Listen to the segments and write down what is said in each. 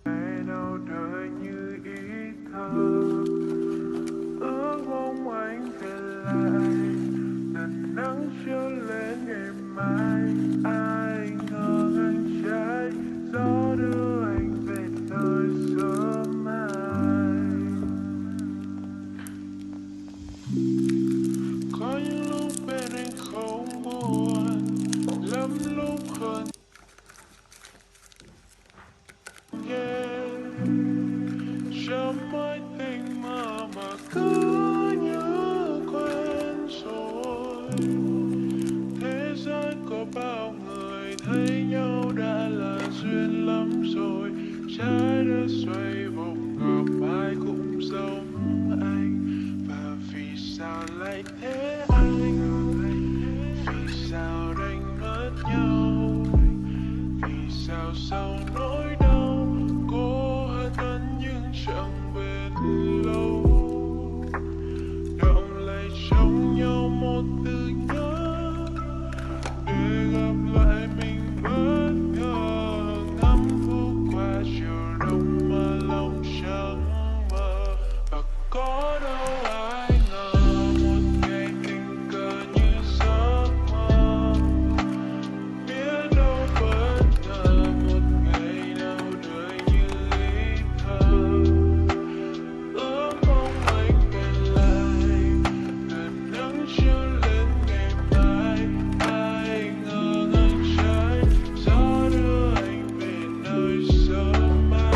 Ngày nào đời như ý thơ, ước mong anh về lại. Lần nắng chiếu lên ngày mai, ai ngờ anh trái gió đưa anh về nơi sớm mai. Có những lúc bên anh không buồn, lắm lúc hơn yeah. Trong mối tình mơ mà cứ như quen rồi. Thế giới có bao người thấy nhau đã là duyên lắm rồi. Trái đất xoay vòng ngược ai cũng giống anh. Và vì sao lại thế anh? Vì sao đành mất nhau? Vì sao sau nỗi đau cố hận vẫn nhưng chẳng bền lâu? Động lại trong nhau một từ nhớ để gặp lại mình bất ngờ. Ngắm phút qua chiều đông mà lòng chẳng mơ. Và có đâu ai ngờ một ngày tình cờ như giấc mơ. Biết đâu bất ngờ một ngày nào đời như ý thơ. Ước mong anh về lại, lần nắng chiếu lên ngày mai. Ai ngờ anh trái gió đưa anh về nơi sớm mai.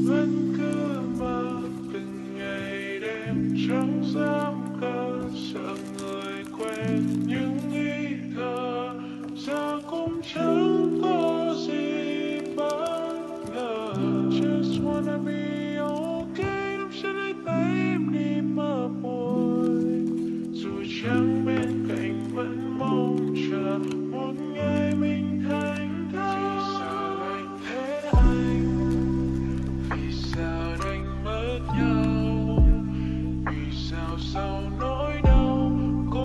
Vẫn cứ mơ từng ngày đêm chẳng dám cơ sợ người quen những ý thơ giờ cũng chẳng có gì bất ngờ. Just wanna be okay, nắm chặt lấy tay em đi mơ buồn. Dù chẳng bên cạnh vẫn mong chờ một ngày mình thành thơi. Vì sao lại thế anh? Vì sao đành mất nhau? Vì sao sau